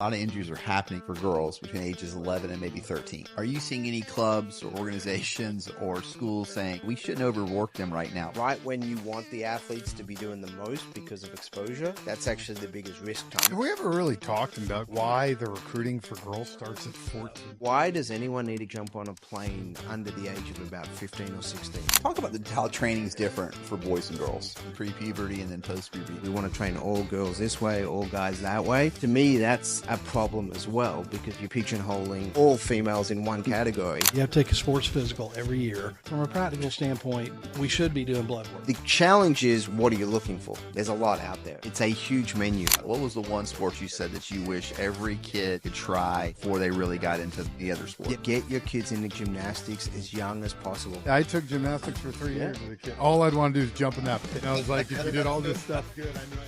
A lot of injuries are happening for girls between ages 11 and maybe 13. Are you seeing any clubs or organizations or schools saying we shouldn't overwork them right now? Right when you want the athletes to be doing the most because of exposure, that's actually the biggest risk time. Have we ever really talked about why the recruiting for girls starts at 14? Why does anyone need to jump on a plane under the age of about 15 or 16? Talk about how training is different for boys and girls, pre-puberty and then post-puberty. We want to train all girls this way, all guys that way. To me, that's a problem as well because you're pigeonholing all females in one category. You have to take a sports physical every year. From a practical standpoint, we should be doing blood work. The challenge is, what are you looking for? There's a lot out there. It's a huge menu. What was the one sport you said that you wish every kid could try before they really got into the other sport? Get your kids into gymnastics as young as possible. I took gymnastics for 3 years as a kid. All I'd want to do is jump in that pit. And I was like, if you did all this stuff good, I knew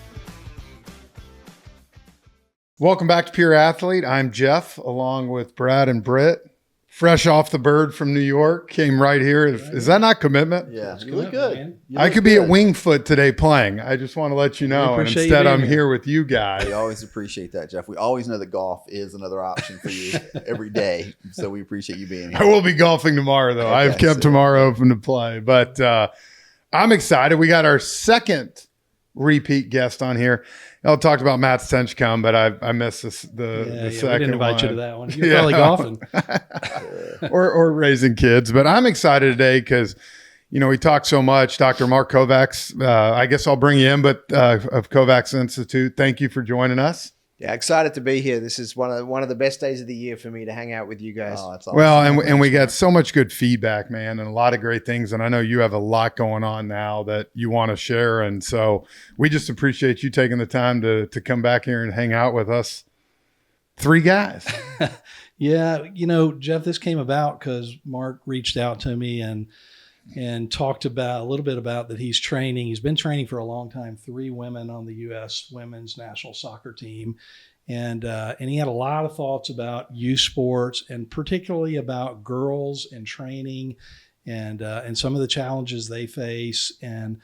Welcome back to Pure Athlete. I'm Jeff, along with Brad and Britt. Fresh off the bird from New York, came right here. Is that not commitment? Yeah, you look good. I could be at Wingfoot today playing. I just want to let you know. And instead, I'm here with you guys. We always appreciate that, Jeff. We always know that golf is another option for you every day. So we appreciate you being here. I will be golfing tomorrow, though. I've kept tomorrow open to play. But I'm excited. We got our second repeat guest on here. I talked about Matt Stenchcombe, but I missed the second we didn't invite one. you to that one. You're probably golfing. or raising kids. But I'm excited today because, we talk so much. Dr. Mark Kovacs, I guess I'll bring you in, but of Kovacs Institute, thank you for joining us. Yeah, excited to be here. This is one of the best days of the year for me to hang out with you guys. Oh, that's awesome. Well, and we got so much good feedback, man, and a lot of great things. And I know you have a lot going on now that you want to share. And so we just appreciate you taking the time to come back here and hang out with us. Three guys. Yeah, Jeff, this came about because Mark reached out to me and talked about a little bit about that he's training. He's been training for a long time, 3 women on the U.S. women's national soccer team. And he had a lot of thoughts about youth sports and particularly about girls and training and some of the challenges they face. And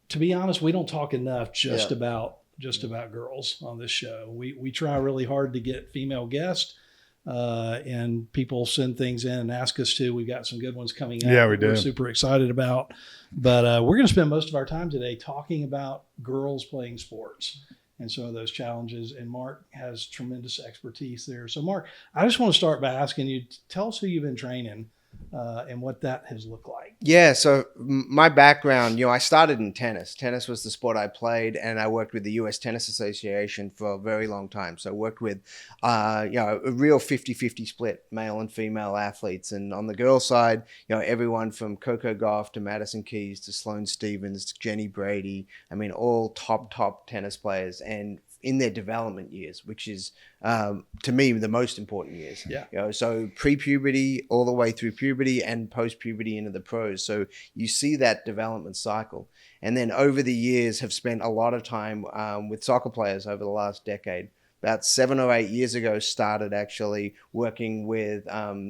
to be honest, we don't talk enough about girls on this show. We try really hard to get female guests. And people send things in and ask us to. We've got some good ones coming up. Yeah, we do. We're super excited about. But we're going to spend most of our time today talking about girls playing sports and some of those challenges. And Mark has tremendous expertise there. So, Mark, I just want to start by asking you, tell us who you've been training and what that has looked like. Yeah, so my background, I started in tennis. Tennis was the sport I played, and I worked with the U.S. Tennis Association for a very long time. So I worked with, a real 50-50 split, male and female athletes. And on the girls' side, everyone from Coco Gauff to Madison Keys to Sloane Stephens to Jenny Brady. I mean, all top tennis players. And in their development years, which is, to me, the most important years. Yeah. So pre-puberty all the way through puberty and post-puberty into the pros. So you see that development cycle. And then over the years have spent a lot of time with soccer players over the last decade. About 7 or 8 years ago, started actually working with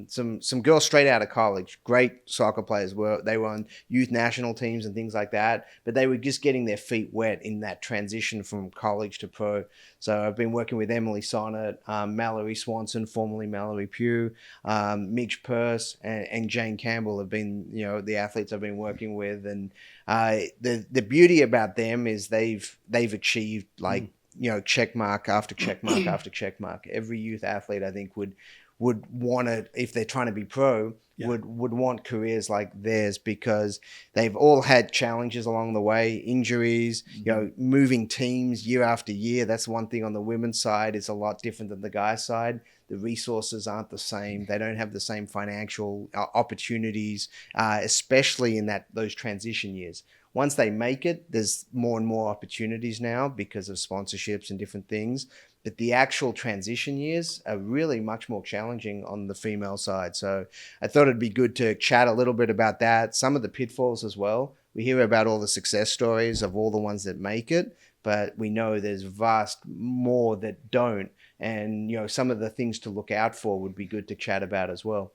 some girls straight out of college, great soccer players. They were on youth national teams and things like that, but they were just getting their feet wet in that transition from college to pro. So I've been working with Emily Sonnet, Mallory Swanson, formerly Mallory Pugh, Midge Purse, and Jane Campbell have been, the athletes I've been working with. And the beauty about them is they've achieved check mark after check mark after check mark. Every youth athlete, I think, would want to, if they're trying to be pro, would want, like theirs, because they've all had challenges along the way, injuries, moving teams year after year. That's one thing on the women's side. It's a lot different than the guys' side. The resources aren't the same. They don't have the same financial opportunities, especially in those transition years. Once they make it, there's more and more opportunities now because of sponsorships and different things. But the actual transition years are really much more challenging on the female side. So I thought it'd be good to chat a little bit about that, some of the pitfalls as well. We hear about all the success stories of all the ones that make it, but we know there's vast more that don't. And, some of the things to look out for would be good to chat about as well.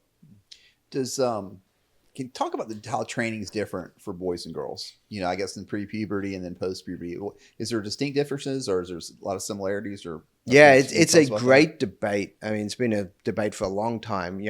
Can you talk about how training is different for boys and girls? I guess in pre-puberty and then post-puberty. Is there distinct differences, or is there a lot of similarities, or Yeah, Okay, it's tell a us about great debate. I mean, it's been a debate for a long time.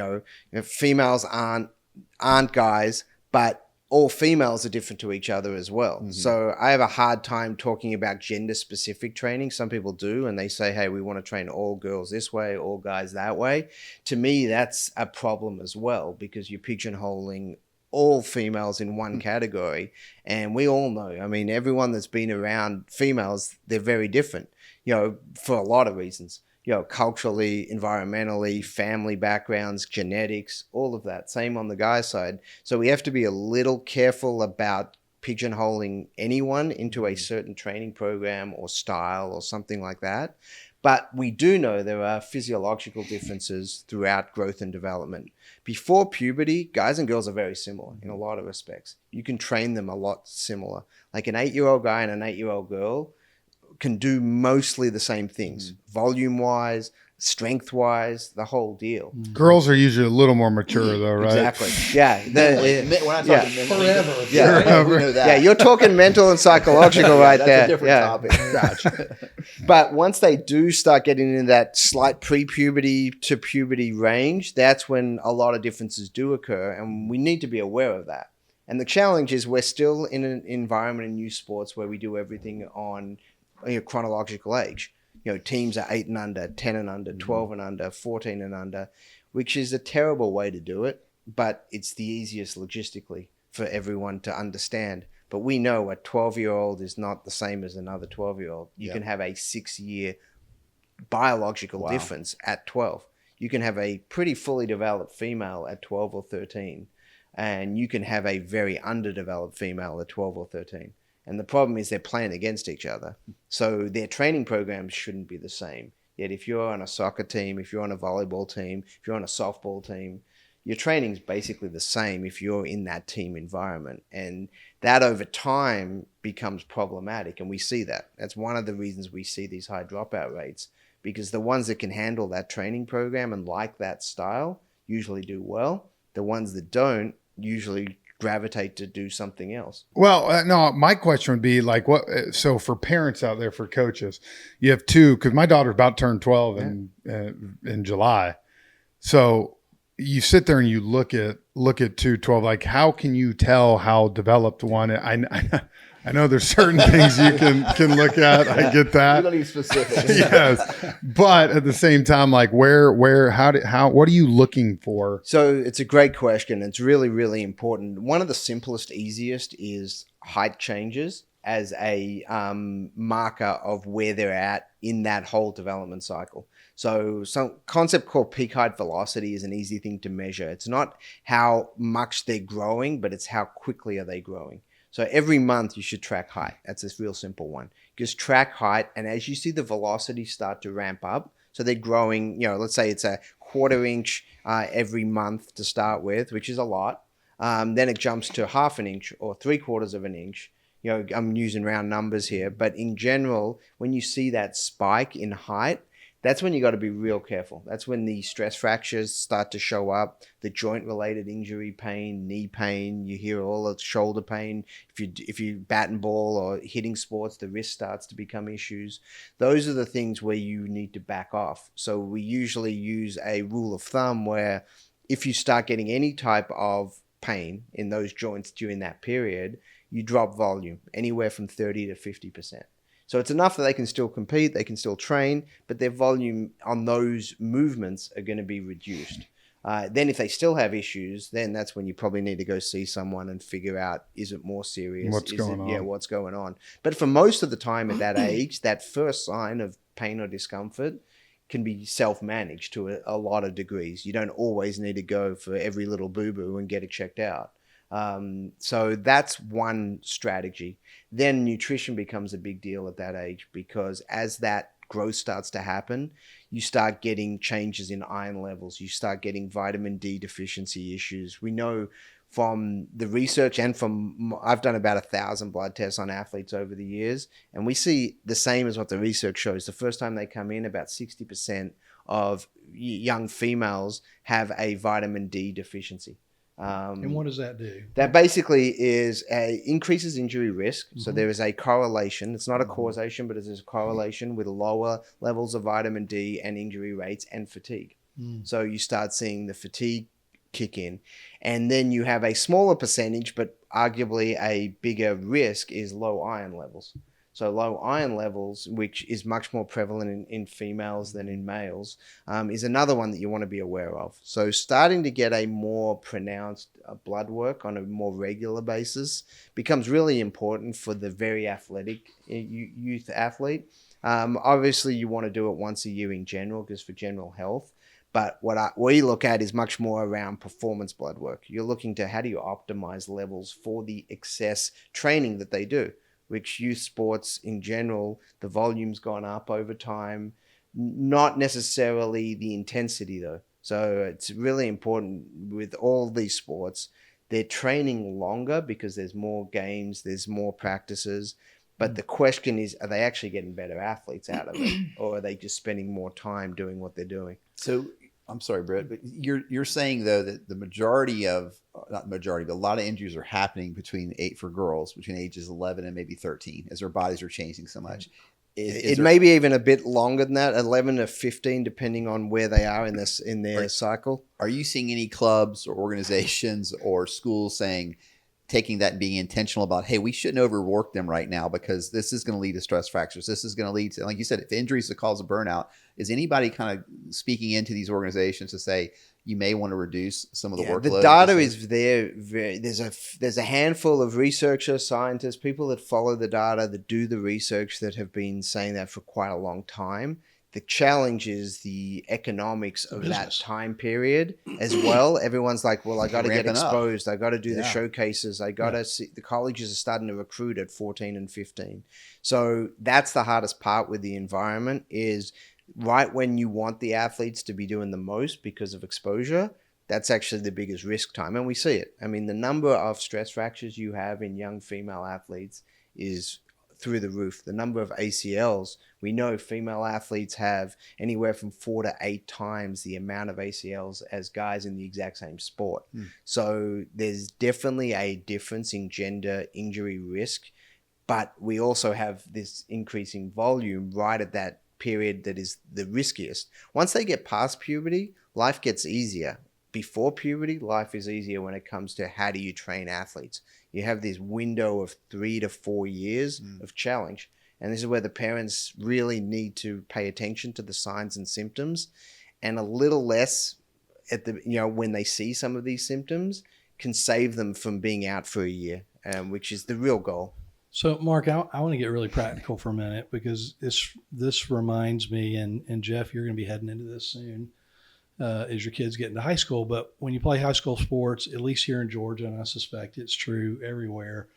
Females aren't guys, but all females are different to each other as well. Mhm. So I have a hard time talking about gender specific training. Some people do, and they say, hey, we want to train all girls this way, all guys that way. To me, that's a problem as well, because you're pigeonholing all females in one category. And we all know, I mean, everyone that's been around females, they're very different, for a lot of reasons. Culturally, environmentally, family backgrounds, genetics, all of that. Same on the guy side. So we have to be a little careful about pigeonholing anyone into a certain training program or style or something like that. But we do know there are physiological differences throughout growth and development. Before puberty, guys and girls are very similar in a lot of respects. You can train them a lot similar. Like an 8-year-old guy and an 8-year-old girl can do mostly the same things, volume-wise, strength-wise, the whole deal. Girls are usually a little more mature, though, right? Exactly. Yeah. We're not talking mentally. Forever. Yeah, we know that. Yeah, you're talking mental and psychological right that's there. a different topic. Gotcha. But once they do start getting into that slight pre-puberty to puberty range, that's when a lot of differences do occur, and we need to be aware of that. And the challenge is we're still in an environment in youth sports where we do everything on chronological age. Teams are 8 and under, 10 and under, 12 and under, 14 and under, which is a terrible way to do it, but it's the easiest logistically for everyone to understand. But we know a 12-year-old is not the same as another 12-year-old. You can have a 6-year biological difference at 12. You can have a pretty fully developed female at 12 or 13, and you can have a very underdeveloped female at 12 or 13. And the problem is they're playing against each other. So their training programs shouldn't be the same. Yet if you're on a soccer team, if you're on a volleyball team, if you're on a softball team, your training's basically the same if you're in that team environment. And that over time becomes problematic. And we see that. That's one of the reasons we see these high dropout rates, because the ones that can handle that training program and like that style usually do well. The ones that don't usually gravitate to do something else. Well, no, my question would be like, what? So for parents out there, for coaches, you have two, because my daughter's about to turn 12 in July. So you sit there and you look at 212. Like, how can you tell how developed one? I know there's certain things you can look at. I get that. You're going to be specific. Yes, but at the same time, like what are you looking for? So it's a great question. It's really, really important. One of the simplest, easiest is height changes as a marker of where they're at in that whole development cycle. So some concept called peak height velocity is an easy thing to measure. It's not how much they're growing, but it's how quickly are they growing. So every month you should track height. That's a real simple one. Just track height, and as you see the velocity start to ramp up, so they're growing, let's say it's a 1/4 inch every month to start with, which is a lot. Then it jumps to 1/2 inch or 3/4 of an inch. I'm using round numbers here, but in general, when you see that spike in height, that's when you got to be real careful. That's when the stress fractures start to show up, the joint-related injury pain, knee pain. You hear all the shoulder pain. If you bat and ball or hitting sports, the wrist starts to become issues. Those are the things where you need to back off. So we usually use a rule of thumb where if you start getting any type of pain in those joints during that period, you drop volume anywhere from 30 to 50%. So it's enough that they can still compete, they can still train, but their volume on those movements are going to be reduced. Then if they still have issues, then that's when you probably need to go see someone and figure out, is it more serious? What's going on? Yeah, what's going on. But for most of the time at that age, that first sign of pain or discomfort can be self-managed to a lot of degrees. You don't always need to go for every little boo-boo and get it checked out. So that's one strategy. Then nutrition becomes a big deal at that age, because as that growth starts to happen, you start getting changes in iron levels. You start getting vitamin D deficiency issues. We know from the research and I've done about 1,000 blood tests on athletes over the years, and we see the same as what the research shows. The first time they come in, about 60% of young females have a vitamin D deficiency. And what does that do? That basically increases injury risk. So there is a correlation. It's not a causation, but it is a correlation with lower levels of vitamin D and injury rates and fatigue. So you start seeing the fatigue kick in. And then you have a smaller percentage, but arguably a bigger risk is low iron levels. So low iron levels, which is much more prevalent in females than in males, is another one that you want to be aware of. So starting to get a more pronounced blood work on a more regular basis becomes really important for the very athletic youth athlete. Obviously, you want to do it once a year in general, just for general health. But what we look at is much more around performance blood work. You're looking to how do you optimize levels for the excess training that they do, which youth sports in general, the volume's gone up over time, not necessarily the intensity though. So it's really important with all these sports, they're training longer because there's more games, there's more practices. But the question is, are they actually getting better athletes out of it? Or are they just spending more time doing what they're doing? So I'm sorry, Brett, but you're saying though that the majority of, not the majority, but a lot of injuries are happening for girls between ages 11 and maybe 13 as their bodies are changing so much. It may be even a bit longer than that, 11 to 15, depending on where they are in their cycle. Are you seeing any clubs or organizations or schools taking that and being intentional about, hey, we shouldn't overwork them right now because this is going to lead to stress fractures. This is going to lead to, like you said, if injuries that cause a burnout, is anybody kind of speaking into these organizations to say you may want to reduce some of the workload? The data is there. There's a handful of researchers, scientists, people that follow the data, that do the research, that have been saying that for quite a long time. The challenge is the economics of that time period as well. Everyone's like, well, I got to get exposed. I got to do the showcases. I got to see the colleges are starting to recruit at 14 and 15. So that's the hardest part with the environment is right when you want the athletes to be doing the most because of exposure, that's actually the biggest risk time. And we see it. I mean, the number of stress fractures you have in young female athletes is through the roof. The number of ACLs, we know female athletes have anywhere from 4 to 8 times the amount of ACLs as guys in the exact same sport. So there's definitely a difference in gender injury risk, but we also have this increasing volume right at that period that is the riskiest. Once they get past puberty, life gets easier. Before puberty, life is easier when it comes to how do you train athletes. You have this window of 3 to 4 years of challenge. And this is where the parents really need to pay attention to the signs and symptoms, and a little less at when they see some of these symptoms can save them from being out for a year, which is the real goal. So, Mark, I want to get really practical for a minute because this reminds me, and Jeff, you're going to be heading into this soon as your kids get into high school. But when you play high school sports, at least here in Georgia, and I suspect it's true everywhere,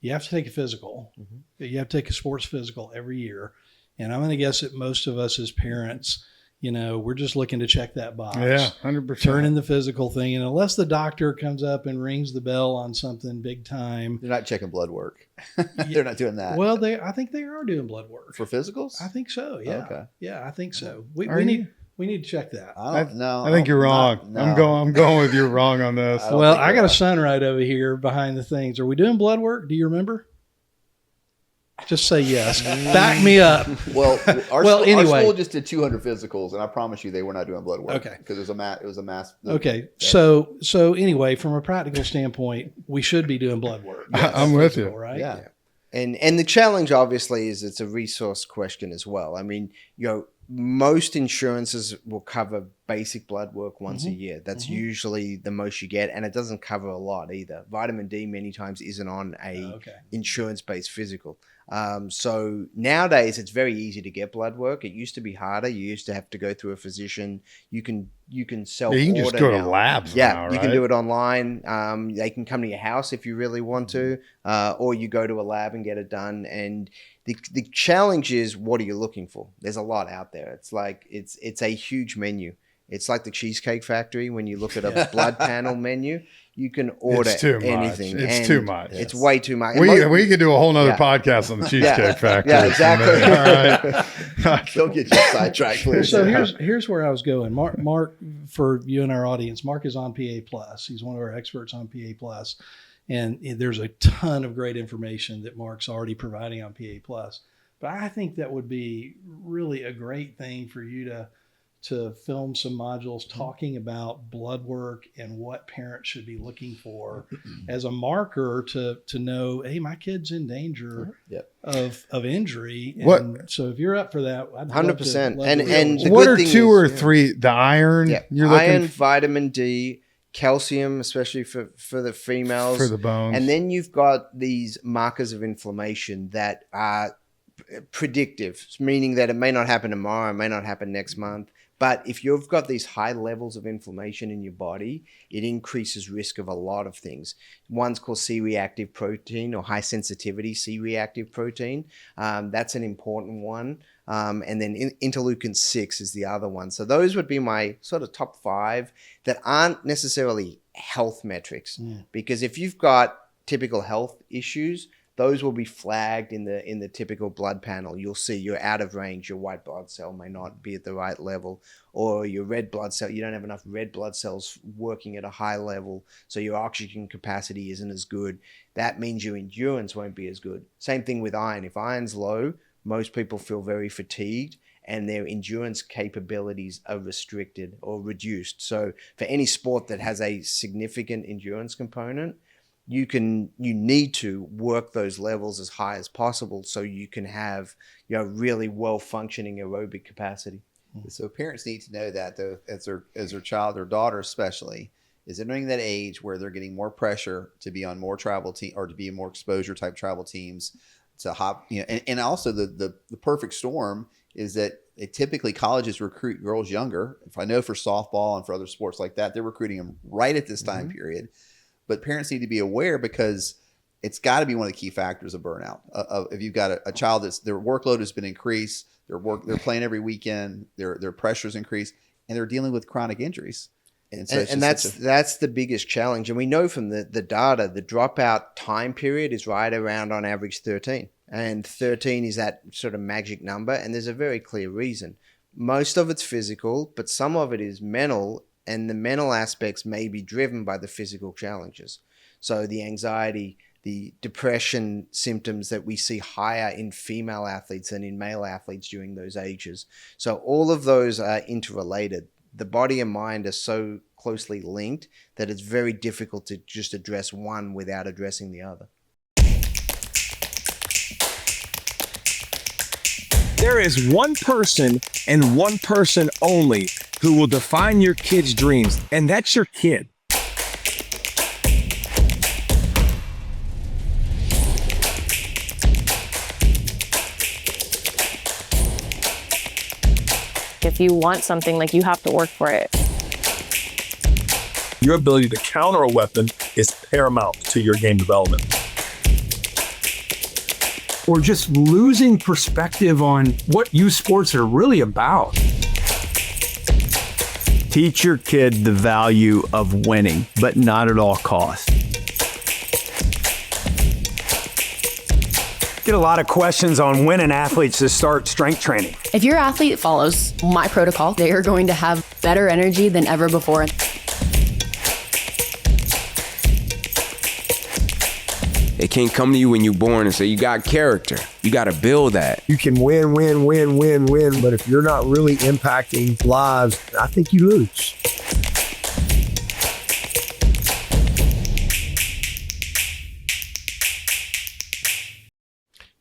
you have to take a physical. You have to take a sports physical every year. And I'm going to guess that most of us as parents, we're just looking to check that box. Yeah, 100%. Turn in the physical thing. And unless the doctor comes up and rings the bell on something big time. They're not checking blood work. They're not doing that. Well, I think they are doing blood work. For physicals? I think so, yeah. Okay. Yeah, I think so. We need to check that. I think you're wrong. No. I'm going with you're wrong on this. I got a son right over here behind the things. Are we doing blood work? Do you remember? Just say yes. Back me up. Well, anyway. Our school just did 200 physicals, and I promise you they were not doing blood work. Okay. Because it was a mass. Okay. So anyway, from a practical standpoint, we should be doing blood work. I'm with you. Right? Yeah. And the challenge obviously is it's a resource question as well. I mean, most insurances will cover basic blood work once a year. That's usually the most you get, and it doesn't cover a lot either. Vitamin D many times isn't on a insurance-based physical. So nowadays it's very easy to get blood work. It used to be harder. You used to have to go through a physician. You can self-order. You can just go now. to labs. Yeah, now, you can do it online. They can come to your house if you really want to, or you go to a lab and get it done. And the challenge is, what are you looking for? There's a lot out there. It's like it's a huge menu. It's like the Cheesecake Factory. When you look at a blood panel menu, you can order anything. It's too much. It's way too much. We could do a whole nother podcast on the Cheesecake Factory. Yeah, exactly. All right. Don't get you sidetracked, please. So here's where I was going. Mark, for you and our audience, Mark is on PA Plus. He's one of our experts on PA Plus, and there's a ton of great information that Mark's already providing on PA Plus. But I think that would be really a great thing for you to film some modules talking about blood work and what parents should be looking for as a marker to know, hey, my kid's in danger of injury. And so if you're up for that, I'd 100%. love And the what good are thing two is, or three? The iron. Yeah. You're Iron, looking vitamin D, calcium, especially for the females, for the bones. and then you've got these markers of inflammation that are predictive, meaning that it may not happen tomorrow, it may not happen next month. But if you've got these high levels of inflammation in your body, it increases risk of a lot of things. One's called C-reactive protein or high sensitivity C-reactive protein. That's an important one. And then interleukin 6 is the other one. So those would be my sort of top 5 that aren't necessarily health metrics. Because if you've got typical health issues, those will be flagged in the typical blood panel. You'll see you're out of range. Your white blood cell may not be at the right level, or your red blood cell, you don't have enough red blood cells working at a high level, so your oxygen capacity isn't as good. That means your endurance won't be as good. Same thing with iron. If iron's low, most people feel very fatigued and their endurance capabilities are restricted or reduced. So for any sport that has a significant endurance component, you need to work those levels as high as possible so you can have really well functioning aerobic capacity. So parents need to know that, though, as their child or daughter especially is entering that age where they're getting more pressure to be on more travel team or to be in more exposure type travel teams to hop, and also the perfect storm is that typically colleges recruit girls younger. If I know for softball and for other sports like that, they're recruiting them right at this time period. But parents need to be aware because it's got to be one of the key factors of burnout. If you've got a child that's their workload has been increased, they're playing every weekend, their pressure's increased, and they're dealing with chronic injuries. And so that's the biggest challenge. And we know from the data, the dropout time period is right around on average 13. And 13 is that sort of magic number. And there's a very clear reason. Most of it's physical, but some of it is mental. And the mental aspects may be driven by the physical challenges. So the anxiety, the depression symptoms that we see higher in female athletes than in male athletes during those ages. So all of those are interrelated. The body and mind are so closely linked that it's very difficult to just address one without addressing the other. There is one person and one person only who will define your kid's dreams, and that's your kid. If you want something, you have to work for it. Your ability to counter a weapon is paramount to your game development. Or just losing perspective on what youth sports are really about. Teach your kid the value of winning, but not at all costs. Get a lot of questions on when an athlete's to start strength training. If your athlete follows my protocol, they are going to have better energy than ever before. They can't come to you when you're born and say, you got character. You got to build that. You can win, but if you're not really impacting lives, I think you lose.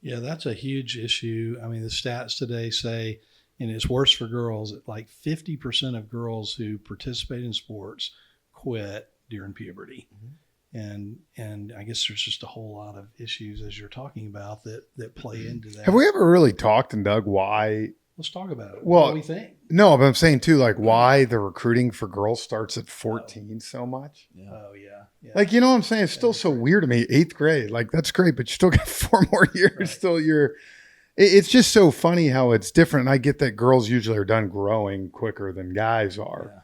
Yeah, that's a huge issue. I mean, the stats today say, and it's worse for girls, that 50% of girls who participate in sports quit during puberty. And I guess there's just a whole lot of issues, as you're talking about, that play into that. Have we ever really talked, and Doug, why? Let's talk about it. Well, what do we think? No, but I'm saying too, why the recruiting for girls starts at 14 so much. Yeah. Oh yeah. You know what I'm saying? It's still so weird to me. 8th grade, that's great, but you still got 4 more years. Right. Still, it's just so funny how it's different. I get that girls usually are done growing quicker than guys are. Yeah.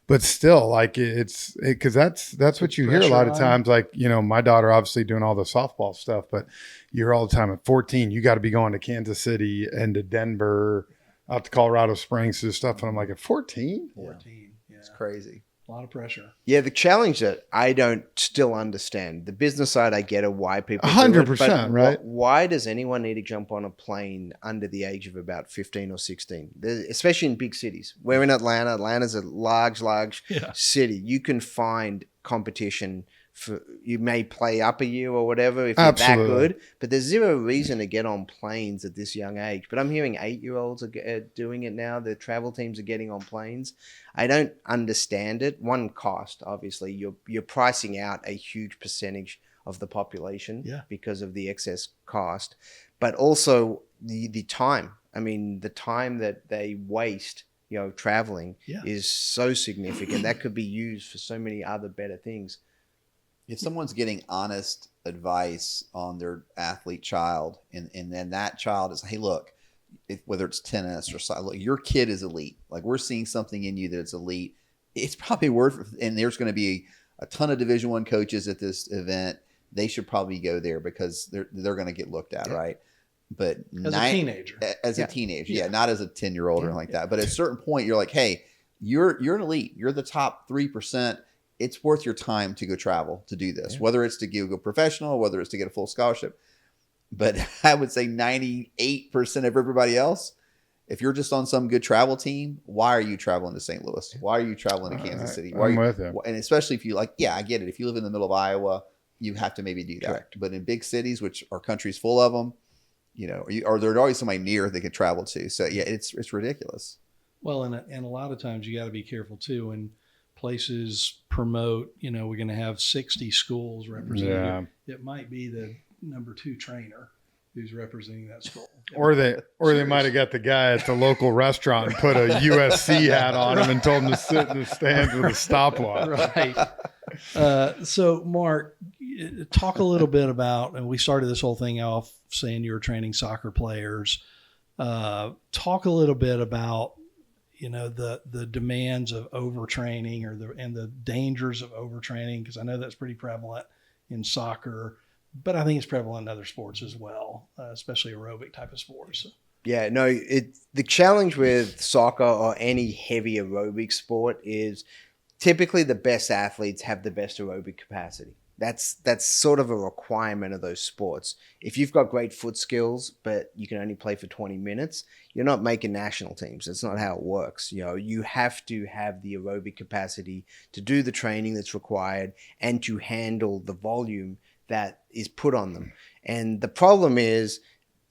But still, like because that's what you hear a lot of times. Like, you know, my daughter obviously doing all the softball stuff, but you're all the time at 14, you got to be going to Kansas City and to Denver, out to Colorado Springs and stuff. And I'm like, at 14? 14. Yeah. It's crazy. A lot of pressure. Yeah, the challenge that I don't still understand, the business side, I get it, why people 100%, right? Why does anyone need to jump on a plane under the age of about 15 or 16? Especially in big cities. We're in Atlanta. Atlanta's a large city. You can find competition. You may play up a year or whatever if you're that good, but there's zero reason to get on planes at this young age. But I'm hearing 8-year-olds are doing it now. The travel teams are getting on planes. I don't understand it. One, cost, obviously. You're pricing out a huge percentage of the population because of the excess cost, but also the time. I mean, the time that they waste, you know, traveling is so significant. That could be used for so many other better things. If someone's getting honest advice on their athlete child, and then that child is, hey, look, whether it's tennis or look, your kid is elite. Like, we're seeing something in you that is elite. It's probably worth, and there's going to be a ton of Division I coaches at this event. They should probably go there because they're going to get looked at, right? But as a teenager, not as a 10-year-old or anything like that. But at a certain point, you're like, hey, you're an elite. You're the top 3%. It's worth your time to go travel to do this, whether it's to go professional, whether it's to get a full scholarship. But I would say 98% of everybody else, if you're just on some good travel team, why are you traveling to St. Louis? Why are you traveling to Kansas City? I'm with you. And especially if you I get it. If you live in the middle of Iowa, you have to maybe do that. Correct. But in big cities, which our country's full of them, you know, or there's always somebody near they can travel to. So yeah, it's ridiculous. Well, and a lot of times you got to be careful too. And places promote, you know, we're going to have 60 schools represented. Yeah. It might be the number 2 trainer who's representing that school. Or they might have got the guy at the local restaurant and put a USC hat on him and told him to sit in the stands with a stopwatch. Right. So, Mark, talk a little bit about, and we started this whole thing off saying you were training soccer players. Talk a little bit about, you know, the demands of overtraining and the dangers of overtraining, because I know that's pretty prevalent in soccer, but I think it's prevalent in other sports as well, especially aerobic type of sports. Yeah, no, the challenge with soccer or any heavy aerobic sport is typically the best athletes have the best aerobic capacity. That's sort of a requirement of those sports. If you've got great foot skills, but you can only play for 20 minutes, you're not making national teams. That's not how it works. You know, you have to have the aerobic capacity to do the training that's required and to handle the volume that is put on them. And the problem is,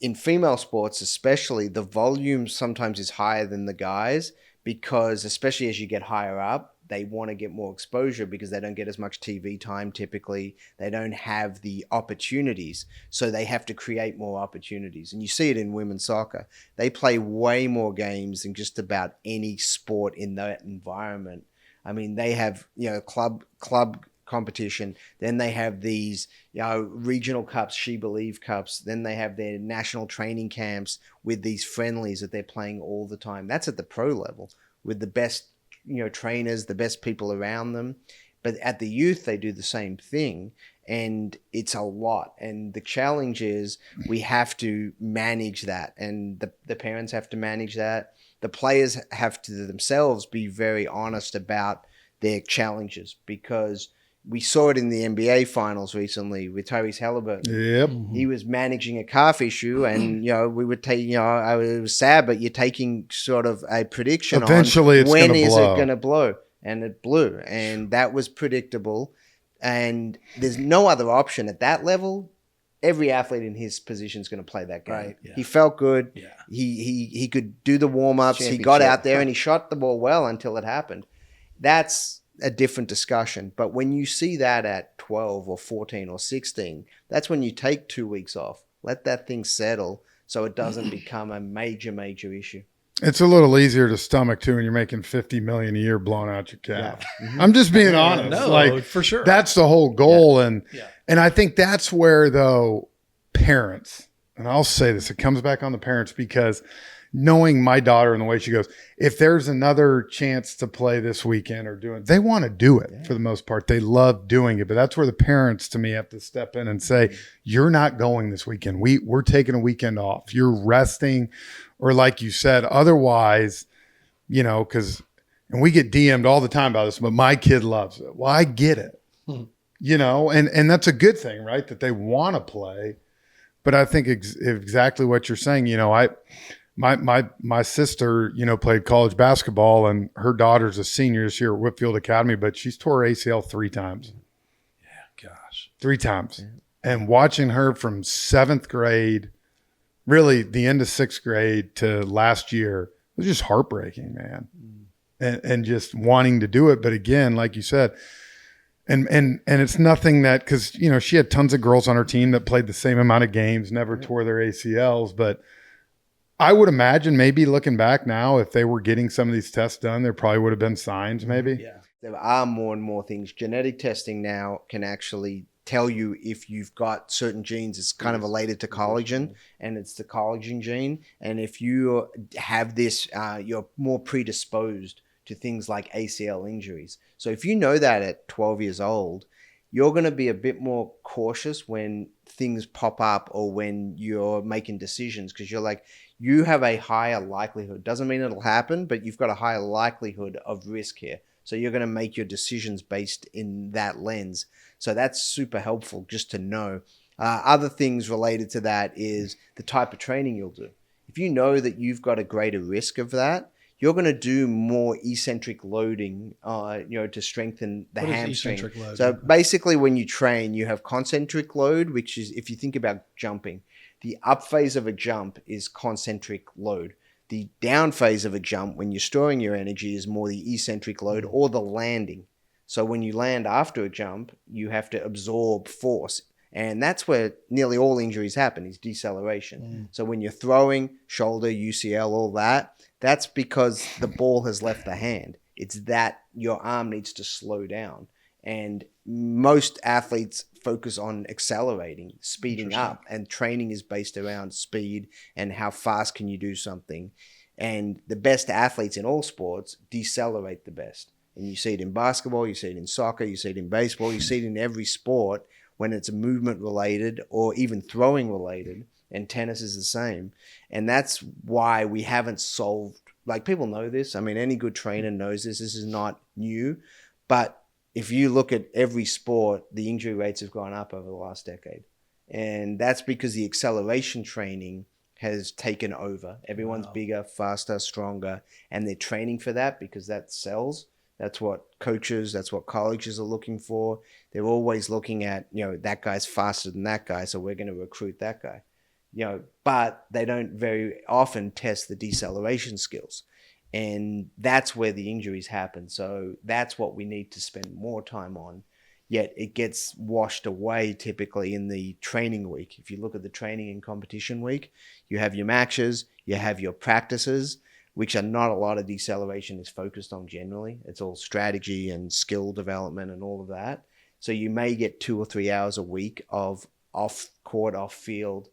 in female sports especially, the volume sometimes is higher than the guys because, especially as you get higher up, they want to get more exposure because they don't get as much TV time typically. They don't have the opportunities, so they have to create more opportunities. And you see it in women's soccer. They play way more games than just about any sport in that environment. I mean, they have, you know, club competition. Then they have these, you know, regional cups, She Believe Cups. Then they have their national training camps with these friendlies that they're playing all the time. That's at the pro level with the best, you know, trainers, the best people around them. But at the youth, they do the same thing. And it's a lot. And the challenge is we have to manage that. And the parents have to manage that. The players have to themselves be very honest about their challenges, because we saw it in the NBA finals recently with Tyrese Halliburton. Yep. He was managing a calf issue, and, you know, we would take, you know, it was sad, but you're taking sort of a prediction eventually on when is blow. it going to blow, and it blew, and that was predictable. And there's no other option at that level. Every athlete in his position is going to play that game. Right. Yeah. He felt good. Yeah. He could do the warm-ups. He got out there and he shot the ball well until it happened. That's a different discussion. But when you see that at 12 or 14 or 16, that's when you take 2 weeks off. Let that thing settle so it doesn't become a major issue. It's a little easier to stomach too when you're making $50 million a year blowing out your calf. Yeah. Mm-hmm. I'm just being honest. No, like, for sure. That's the whole goal. And I think that's where, though, parents and I'll say this, it comes back on the parents, because knowing my daughter and the way she goes, if there's another chance to play this weekend or do it, they want to do it for the most part. They love doing it, but that's where the parents to me have to step in and say, you're not going this weekend. We're taking a weekend off. You're resting, or like you said, otherwise, because, and we get DM'd all the time about this, but my kid loves it. Well, I get it, and that's a good thing, right? That they want to play. But I think exactly what you're saying, my sister, played college basketball, and her daughter's a senior this year at Whitfield Academy, but she's tore her ACL 3 times. Yeah, gosh. 3 times. Yeah. And watching her from 7th grade, really the end of 6th grade to last year, it was just heartbreaking, man. And just wanting to do it. But again, like you said, and it's nothing that, because, she had tons of girls on her team that played the same amount of games, never tore their ACLs, but I would imagine, maybe looking back now, if they were getting some of these tests done, there probably would have been signs, maybe. Yeah. There are more and more things. Genetic testing now can actually tell you if you've got certain genes. It's kind of related to collagen, and it's the collagen gene. And if you have this, you're more predisposed to things like ACL injuries. So if you know that at 12 years old, you're going to be a bit more cautious when things pop up or when you're making decisions, because you're like, you have a higher likelihood. Doesn't mean it'll happen, but you've got a higher likelihood of risk here. So you're going to make your decisions based in that lens. So that's super helpful just to know. Other things related to that is the type of training you'll do. If you know that you've got a greater risk of that, you're going to do more eccentric loading, to strengthen the hamstring. So basically, when you train, you have concentric load, which is, if you think about jumping, the up phase of a jump is concentric load. The down phase of a jump, when you're storing your energy, is more the eccentric load or the landing. So when you land after a jump, you have to absorb force. And that's where nearly all injuries happen, is deceleration. So when you're throwing, shoulder, UCL, all that, that's because the ball has left the hand. It's that your arm needs to slow down. And most athletes focus on accelerating, speeding up, and training is based around speed and how fast can you do something. And the best athletes in all sports decelerate the best. And you see it in basketball, you see it in soccer, you see it in baseball, you see it in every sport when it's movement related or even throwing related. And tennis is the same. And that's why we haven't solved, like, people know this. I mean, any good trainer knows this. This is not new. But if you look at every sport, the injury rates have gone up over the last decade. And that's because the acceleration training has taken over. Everyone's bigger, faster, stronger, and they're training for that because that sells. That's what coaches, that's what colleges are looking for. They're always looking at, that guy's faster than that guy, so we're going to recruit that guy. But they don't very often test the deceleration skills. And that's where the injuries happen. So that's what we need to spend more time on. Yet it gets washed away typically in the training week. If you look at the training and competition week, you have your matches, you have your practices, which are not a lot of deceleration is focused on generally. It's all strategy and skill development and all of that. So you may get 2 or 3 hours a week of off-court, off-field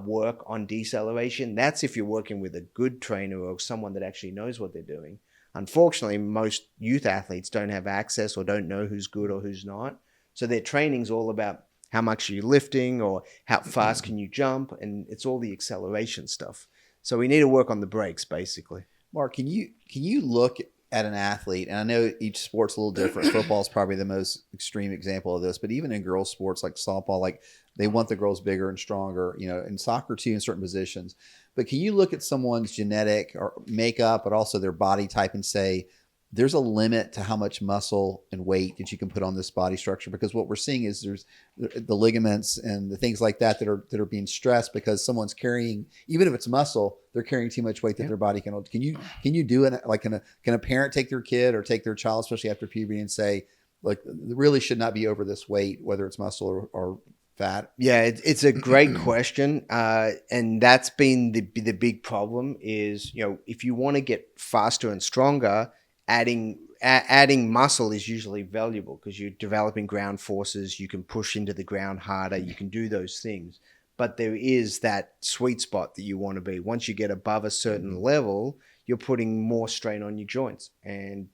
work on deceleration. That's if you're working with a good trainer or someone that actually knows what they're doing. Unfortunately, most youth athletes don't have access or don't know who's good or who's not. So their training's all about how much are you lifting or how fast can you jump, and it's all the acceleration stuff. So we need to work on the brakes, basically. Mark, can you look at an athlete, and I know each sport's a little different. Football is probably the most extreme example of this, but even in girls' sports like softball, like they want the girls bigger and stronger, in soccer too, in certain positions. But can you look at someone's genetic or makeup, but also their body type and say, there's a limit to how much muscle and weight that you can put on this body structure? Because what we're seeing is there's the ligaments and the things like that are being stressed because someone's carrying, even if it's muscle, they're carrying too much weight that their body can hold. Can you do it? Like, can a parent take their kid or take their child, especially after puberty, and say, like, really should not be over this weight, whether it's muscle or fat? Yeah, it's a great question. And that's been the big problem is, if you want to get faster and stronger, adding muscle is usually valuable because you're developing ground forces. You can push into the ground harder. You can do those things. but there is that sweet spot that you want to be. Once you get above a certain level, you're putting more strain on your joints. And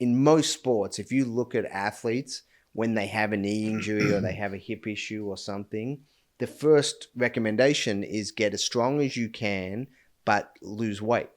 in most sports, if you look at athletes, when they have a knee injury or they have a hip issue or something, the first recommendation is get as strong as you can, but lose weight.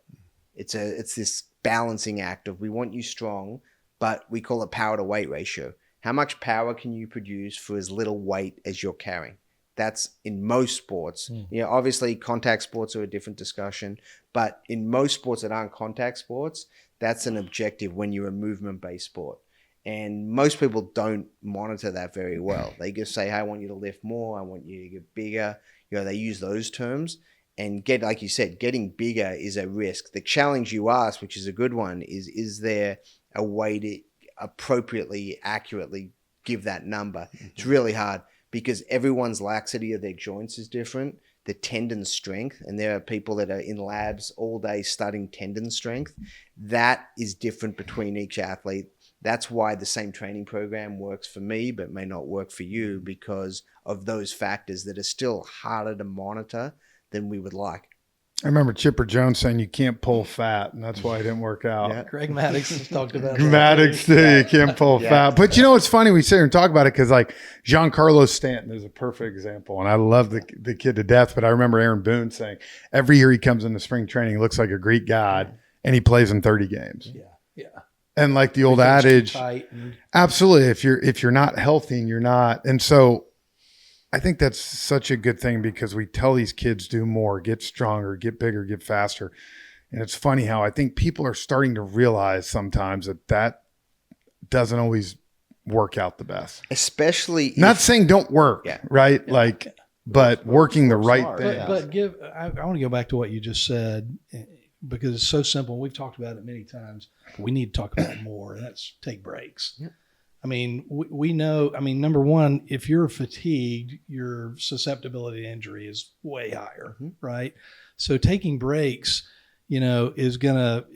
It's this balancing act of, we want you strong, but we call it power to weight ratio. How much power can you produce for as little weight as you're carrying? That's in most sports. Obviously contact sports are a different discussion, but in most sports that aren't contact sports, that's an objective when you're a movement-based sport. And most people don't monitor that very well. They just say, hey, I want you to lift more. I want you to get bigger. They use those terms. And like you said, getting bigger is a risk. The challenge you asked, which is a good one, is there a way to appropriately, accurately give that number? It's really hard because everyone's laxity of their joints is different. The tendon strength, and there are people that are in labs all day studying tendon strength. That is different between each athlete. That's why the same training program works for me, but may not work for you because of those factors that are still harder to monitor than we would like. I remember Chipper Jones saying you can't pull fat, and that's why it didn't work out. Yeah. Greg Maddox has talked about that. Maddox too, you can't pull fat. But it's funny, we sit here and talk about it because like Giancarlo Stanton is a perfect example. And I love the kid to death, but I remember Aaron Boone saying every year he comes into spring training, he looks like a Greek god, and he plays in 30 games. Yeah. And like the old adage, absolutely, if you're not healthy and you're not. And so I think that's such a good thing because we tell these kids do more, get stronger, get bigger, get faster. And it's funny how I think people are starting to realize sometimes that doesn't always work out the best. Especially not saying don't work, right? Yeah. Like, but working the right thing. But I want to go back to what you just said because it's so simple. We've talked about it many times. But we need to talk about it more, and that's take breaks. Yeah. I mean, we know, number one, if you're fatigued, your susceptibility to injury is way higher, right? So taking breaks, is going to,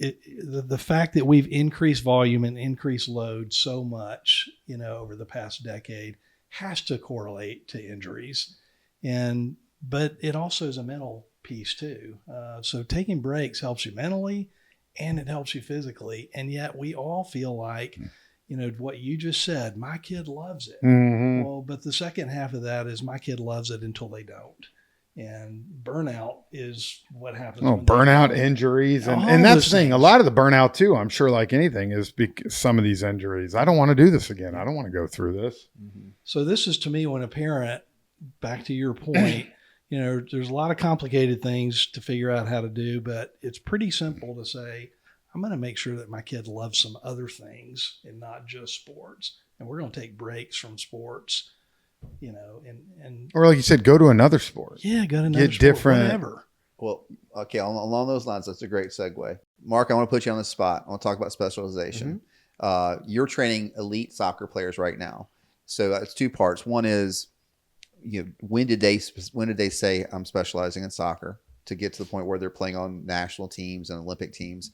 the fact that we've increased volume and increased load so much, over the past decade has to correlate to injuries. But it also is a mental piece too. So taking breaks helps you mentally and it helps you physically. And yet we all feel like, what you just said, my kid loves it. Mm-hmm. Well, but the second half of that is my kid loves it until they don't. And burnout is what happens. Burnout, injuries. And that's the thing. A lot of the burnout too, I'm sure like anything is because some of these injuries. I don't want to do this again. I don't want to go through this. Mm-hmm. So this is to me when a parent, back to your point, there's a lot of complicated things to figure out how to do, but it's pretty simple to say, I'm going to make sure that my kid loves some other things and not just sports. And we're going to take breaks from sports, and or like you said, go to another sport. Yeah, go to another sport, different. Whatever. Well, okay, along those lines, that's a great segue. Mark, I want to put you on the spot. I want to talk about specialization. Mm-hmm. You're training elite soccer players right now. So it's two parts. One is, when did they say I'm specializing in soccer to get to the point where they're playing on national teams and Olympic teams?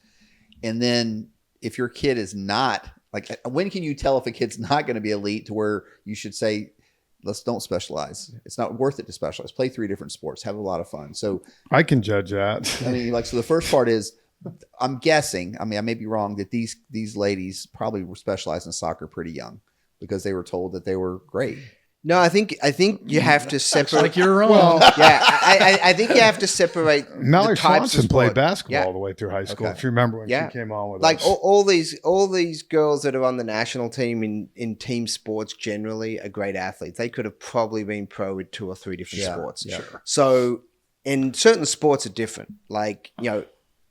And then if your kid is not, like, when can you tell if a kid's not going to be elite to where you should say, don't specialize. It's not worth it to specialize. Play 3 different sports. Have a lot of fun. So I can judge that. So the first part is, I'm guessing, I may be wrong, that these ladies probably were specialized in soccer pretty young because they were told that they were great. No, I think you have to separate. Like you're wrong. Well, I think you have to separate. Mallory the types Swanson of played basketball all the way through high school. Okay. If you remember when she came on with us. all these girls that are on the national team in team sports generally are great athletes. They could have probably been pro with 2 or 3 different sports. Yeah. Sure. So, in certain sports are different. Like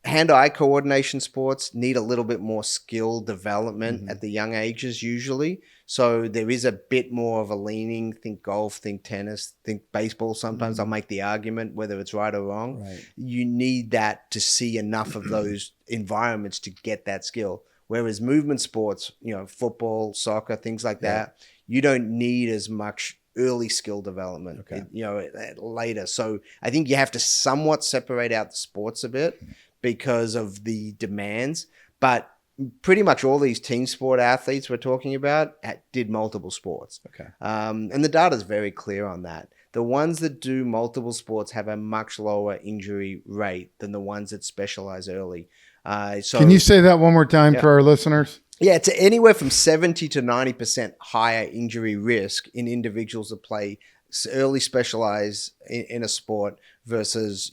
hand-eye coordination sports need a little bit more skill development at the young ages usually. So there is a bit more of a leaning, think golf, think tennis, think baseball. Sometimes I'll make the argument whether it's right or wrong. Right. You need that to see enough of those environments to get that skill. Whereas movement sports, football, soccer, things like that, you don't need as much early skill development, later. So I think you have to somewhat separate out the sports a bit because of the demands. But pretty much all these team sport athletes we're talking about did multiple sports. Okay. And the data is very clear on that. The ones that do multiple sports have a much lower injury rate than the ones that specialize early. Can you say that one more time for our listeners? Yeah, it's anywhere from 70 to 90% higher injury risk in individuals that play early specialize in a sport versus,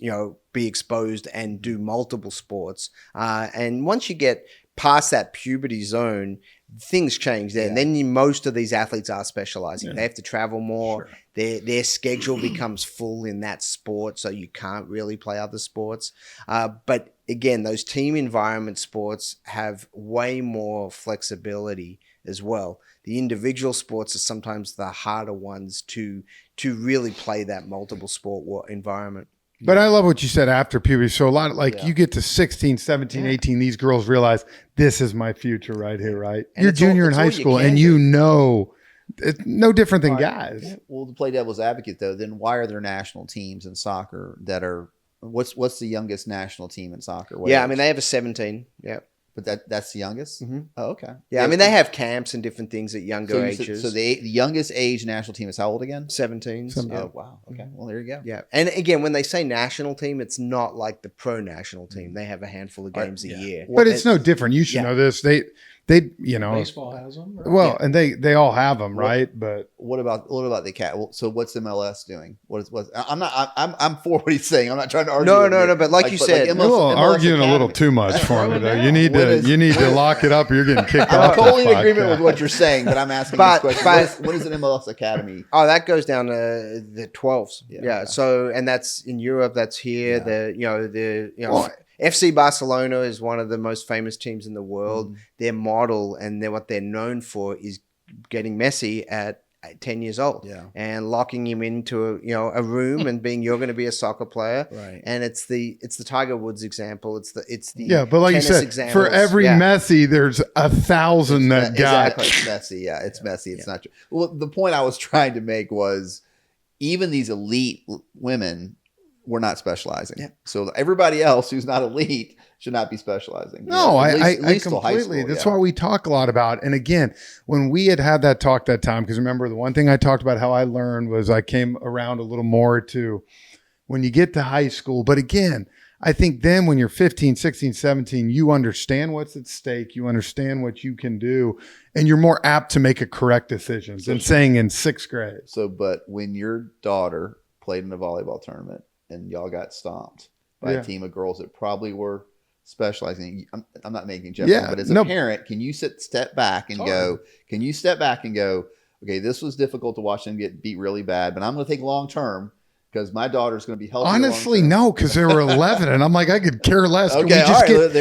be exposed and do multiple sports. And once you get past that puberty zone, things change there. And then most of these athletes are specializing. They have to travel more. Sure. Their schedule becomes full in that sport, so you can't really play other sports. But again, those team environment sports have way more flexibility as well. The individual sports are sometimes the harder ones to really play that multiple sport environment. But I love what you said after puberty. So a lot of you get to 16, 17, 18, these girls realize this is my future right here, right? And You're junior in high school and it's no different than guys. Yeah. Well, to play devil's advocate though, then why are there national teams in soccer that are, what's the youngest national team in soccer? I mean, they have a 17. Yeah. But that's the youngest? Mm-hmm. Oh, okay. Yeah, I mean, they have camps and different things at younger ages. So the youngest age national team is how old again? 17. Oh, wow. Okay. Well, there you go. Yeah. And again, when they say national team, it's not like the pro national team. They have a handful of games a year. But it's no different. You should know this. They baseball has them. Right? Well, and they all have them, right? But what about the cat? So what's MLS doing? I'm for what he's saying. I'm not trying to argue. No. But like you said, you're arguing a little too much for me, though. You need to lock it up. Or you're getting kicked off. I'm totally in agreement with what you're saying, but I'm asking this question. What is an MLS academy? Oh, that goes down to the 12s. Yeah. So, and that's in Europe. That's here. FC Barcelona is one of the most famous teams in the world. Their model and what they're known for is getting Messi at 10 years old and locking him into a room and being, you're going to be a soccer player. Right. And it's the Tiger Woods example. It's the but like you said, examples. For every Messi, there's 1,000 that got exactly. It's Messi. Yeah, it's Messi. It's not true. Well, the point I was trying to make was even these elite women were not specializing. Yeah. So everybody else who's not elite should not be specializing. No, I completely. That's why we talk a lot about. And again, when we had that talk that time, because remember the one thing I talked about how I learned was I came around a little more to when you get to high school. But again, I think then when you're 15, 16, 17, you understand what's at stake. You understand what you can do. And you're more apt to make a correct decision than saying in 6th grade. So, but when your daughter played in a volleyball tournament, and y'all got stomped by a team of girls that probably were specializing. I'm not making Jeff, but as a parent, can you step back and go, okay, this was difficult to watch them get beat really bad, but I'm going to think long term because my daughter's going to be healthy. Honestly, no, because they were 11, and I'm like, I could care less. There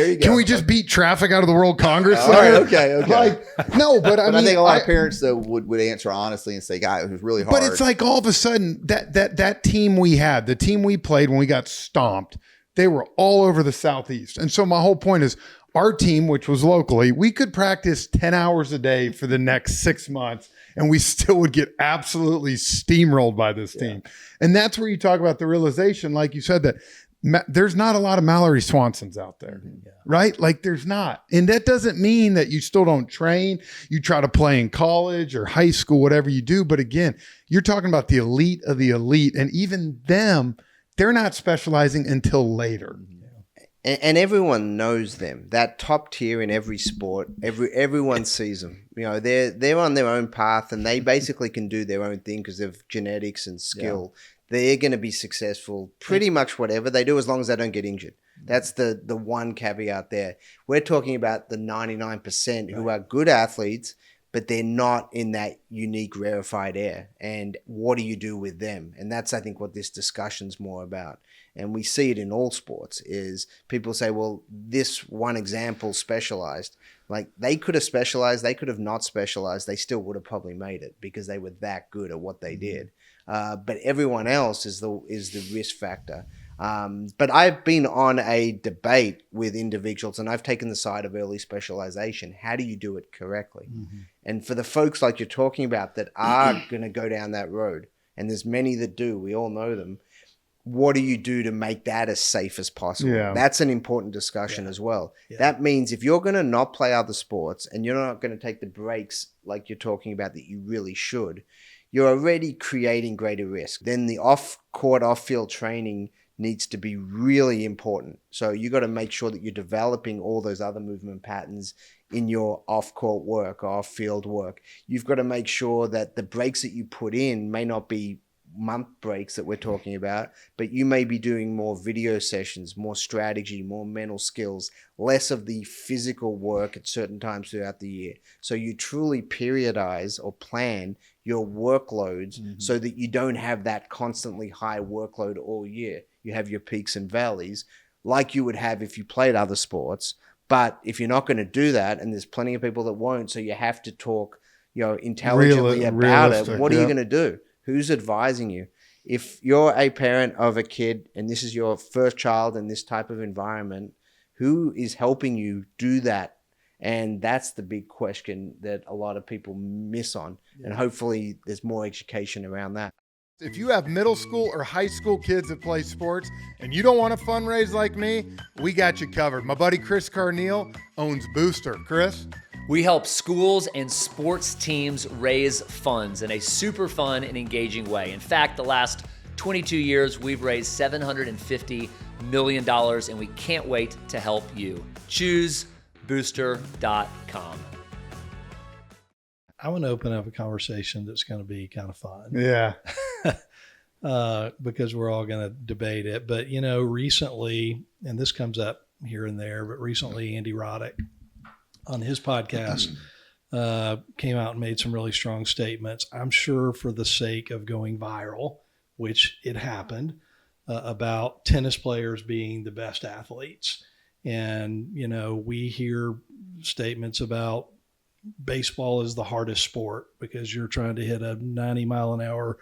you go. Can we just beat traffic out of the World Congress? All right, okay. No, but I think a lot of parents though would answer honestly and say, "God, it was really hard." But it's like all of a sudden that team we had, the team we played when we got stomped, they were all over the Southeast, and so my whole point is. Our team, which was locally, we could practice 10 hours a day for the next 6 months, and we still would get absolutely steamrolled by this team. And that's where you talk about the realization, like you said, that there's not a lot of Mallory Swansons out there, right? Like there's not. And that doesn't mean that you still don't train. You try to play in college or high school, whatever you do. But again, you're talking about the elite of the elite. And even them, they're not specializing until later. And everyone knows them. That top tier in every sport, everyone sees them. They're on their own path, and they basically can do their own thing because of genetics and skill. Yeah. They're going to be successful pretty much whatever they do as long as they don't get injured. That's the one caveat there. We're talking about the 99% who are good athletes, but they're not in that unique rarefied air. And what do you do with them? And that's, I think, what this discussion's more about. And we see it in all sports is people say, well, this one example specialized. Like they could have specialized, they could have not specialized. They still would have probably made it because they were that good at what they did. But everyone else is the risk factor. But I've been on a debate with individuals and I've taken the side of early specialization. How do you do it correctly? Mm-hmm. And for the folks like you're talking about that are going to go down that road, and there's many that do, we all know them. what do you do to make that as safe as possible? Yeah. That's an important discussion as well. Yeah. That means if you're going to not play other sports and you're not going to take the breaks like you're talking about that you really should, you're already creating greater risk. Then the off-court, off-field training needs to be really important. So you got to make sure that you're developing all those other movement patterns in your off-court work or off-field work. You've got to make sure that the breaks that you put in may not be month breaks that we're talking about, but you may be doing more video sessions, more strategy, more mental skills, less of the physical work at certain times throughout the year. So you truly periodize or plan your workloads so that you don't have that constantly high workload all year. You have your peaks and valleys like you would have if you played other sports. But if you're not going to do that, and there's plenty of people that won't, so you have to talk, intelligently about it. What are you going to do? Who's advising you? If you're a parent of a kid and this is your first child in this type of environment, who is helping you do that? And that's the big question that a lot of people miss on. And hopefully there's more education around that. If you have middle school or high school kids that play sports and you don't want to fundraise like me, we got you covered. My buddy Chris Carneal owns Booster. Chris? We help schools and sports teams raise funds in a super fun and engaging way. In fact, the last 22 years, we've raised $750 million, and we can't wait to help you. Choose booster.com. I want to open up a conversation that's going to be kind of fun. Yeah. Because we're all going to debate it. But, recently, and this comes up here and there, but recently Andy Roddick on his podcast came out and made some really strong statements. I'm sure for the sake of going viral, which it happened, about tennis players being the best athletes. And, we hear statements about baseball is the hardest sport because you're trying to hit a 90-mile-an-hour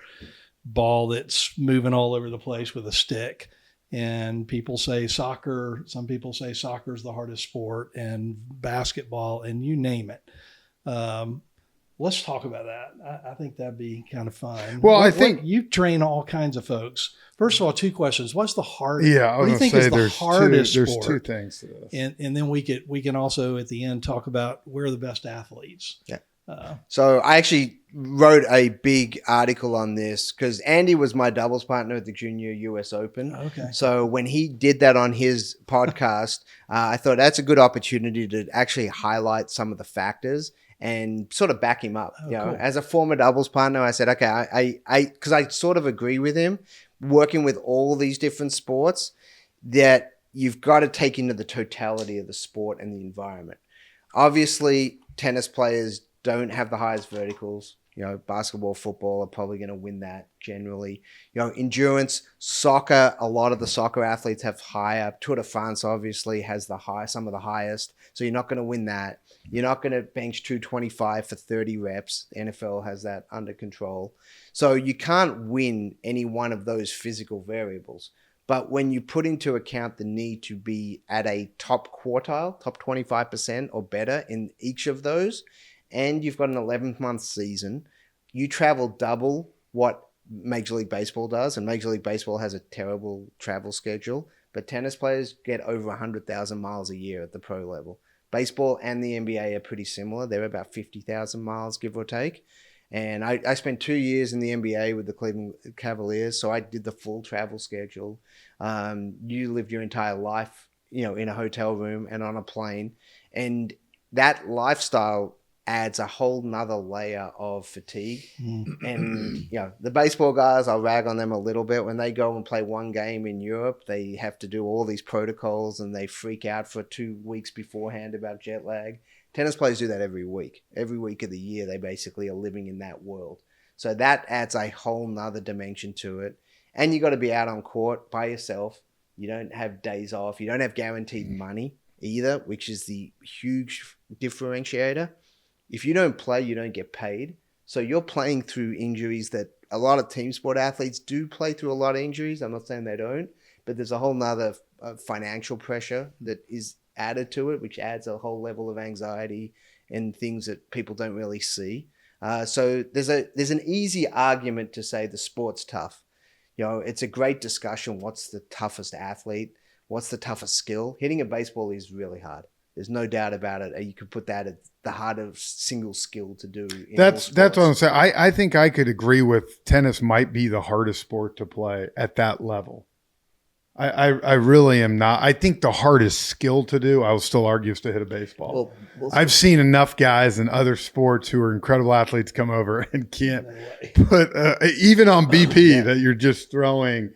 ball that's moving all over the place with a stick. And people say soccer, some people say soccer is the hardest sport, and basketball, and you name it. Let's talk about that. I think that'd be kind of fun. Well, I think you train all kinds of folks. First of all, two questions. What's the hardest? Yeah, I was what do you think is the hardest there's sport? two things to this. And then we can also at the end talk about where are the best athletes. Yeah. So I actually wrote a big article on this because Andy was my doubles partner at the Junior US Open. Okay. So when he did that on his podcast, I thought that's a good opportunity to actually highlight some of the factors and sort of back him up. Cool. As a former doubles partner, I said, okay, because I sort of agree with him, working with all these different sports, that you've got to take into the totality of the sport and the environment. Obviously, tennis players don't have the highest verticals. Basketball, football are probably going to win that generally. Endurance, soccer, a lot of the soccer athletes have higher. Tour de France obviously has some of the highest. So you're not going to win that. You're not going to bench 225 for 30 reps. The NFL has that under control. So you can't win any one of those physical variables. But when you put into account the need to be at a top quartile, top 25% or better in each of those, and you've got an 11-month season, you travel double what Major League Baseball does, and Major League Baseball has a terrible travel schedule, but tennis players get over 100,000 miles a year at the pro level. Baseball and the NBA are pretty similar. They're about 50,000 miles, give or take. And I spent 2 years in the NBA with the Cleveland Cavaliers, so I did the full travel schedule. You lived your entire life, in a hotel room and on a plane. And that lifestyle adds a whole nother layer of fatigue. And, the baseball guys, I'll rag on them a little bit. When they go and play one game in Europe, they have to do all these protocols and they freak out for 2 weeks beforehand about jet lag. Tennis players do that every week. Every week of the year, they basically are living in that world. So that adds a whole nother dimension to it. And you got to be out on court by yourself. You don't have days off. You don't have guaranteed money either, which is the huge differentiator. If you don't play, you don't get paid. So you're playing through injuries that a lot of team sport athletes do play through a lot of injuries. I'm not saying they don't, but there's a whole nother financial pressure that is added to it, which adds a whole level of anxiety and things that people don't really see. So there's an easy argument to say the sport's tough. it's a great discussion. What's the toughest athlete? What's the toughest skill? Hitting a baseball is really hard. There's no doubt about it. You could put that at the hardest single skill to do. That's what I'm saying. I think I could agree with tennis might be the hardest sport to play at that level. I really am not. I think the hardest skill to do, I will still argue, is to hit a baseball. I've seen enough guys in other sports who are incredible athletes come over and can't put, even on BP, that you're just throwing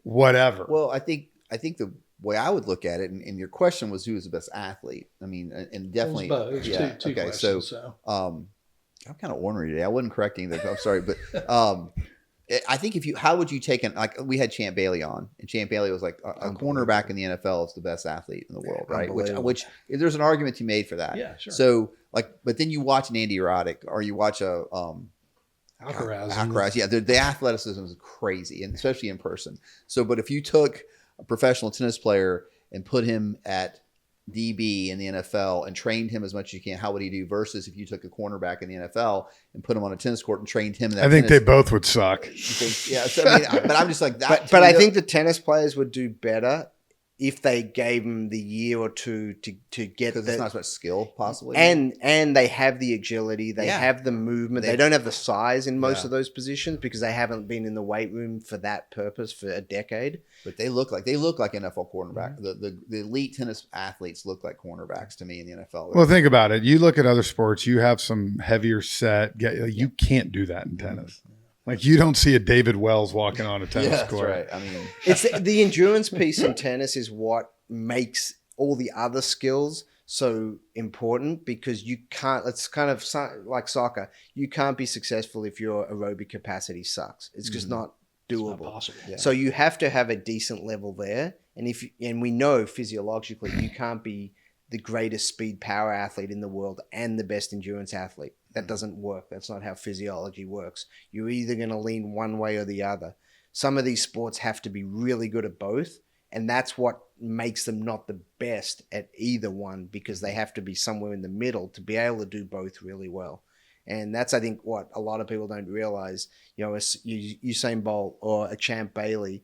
whatever. Well, I think the way I would look at it, and your question was who is the best athlete. I mean, and definitely, two okay. questions, So, I'm kind of ornery today. I wasn't correcting that. I'm sorry, but I think how would you take like we had Champ Bailey on, and Champ Bailey was like a cornerback in the NFL is the best athlete in the world, right? Which there's an argument to be made for that. Yeah, sure. So but then you watch an Andy Roddick, or you watch a Alcaraz. Yeah, the athleticism is crazy, and especially in person. So, but if you took a professional tennis player and put him at DB in the NFL and trained him as much as you can, how would he do? Versus if you took a cornerback in the NFL and put him on a tennis court and trained him in that I think they both would suck. Yeah, so, I mean, but I'm just like that. But I think the tennis players would do better if they gave them the year or two to get because it's not as much skill possibly, and they have the agility, they have the movement. They don't have the size in most of those positions because they haven't been in the weight room for that purpose for a decade. But they look like NFL cornerback. The elite tennis athletes look like cornerbacks to me in the NFL. Well, think about it. You look at other sports. You have some heavier set. You can't do that in tennis. Like you don't see a David Wells walking on a tennis court. That's right. I mean, it's the endurance piece in tennis is what makes all the other skills so important because you can't. It's kind of like soccer. You can't be successful if your aerobic capacity sucks. It's just not doable. It's not possible. Yeah. So you have to have a decent level there, and we know physiologically you can't be the greatest speed power athlete in the world and the best endurance athlete. That doesn't work. That's not how physiology works. You're either going to lean one way or the other. Some of these sports have to be really good at both, and that's what makes them not the best at either one because they have to be somewhere in the middle to be able to do both really well. And that's, I think, what a lot of people don't realize. Usain Bolt or a Champ Bailey,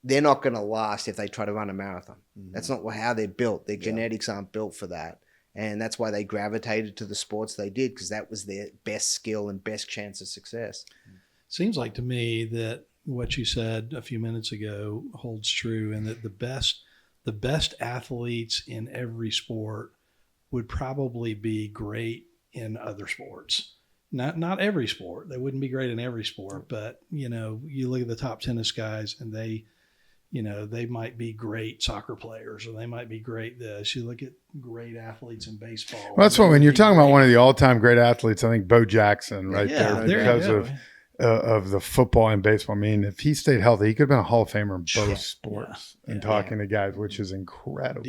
they're not going to last if they try to run a marathon. That's not how they're built. Their genetics aren't built for that. And that's why they gravitated to the sports they did because that was their best skill and best chance of success. Seems like to me that what you said a few minutes ago holds true, and that the best athletes in every sport would probably be great in other sports. Not every sport. They wouldn't be great in every sport, but you look at the top tennis guys and they might be great soccer players or they might be great this. You look at great athletes in baseball. Well, that's when you're talking about one of the all-time great athletes, I think Bo Jackson there because of the football and baseball. I mean, if he stayed healthy, he could have been a Hall of Famer in both sports and talking to guys, which is incredible.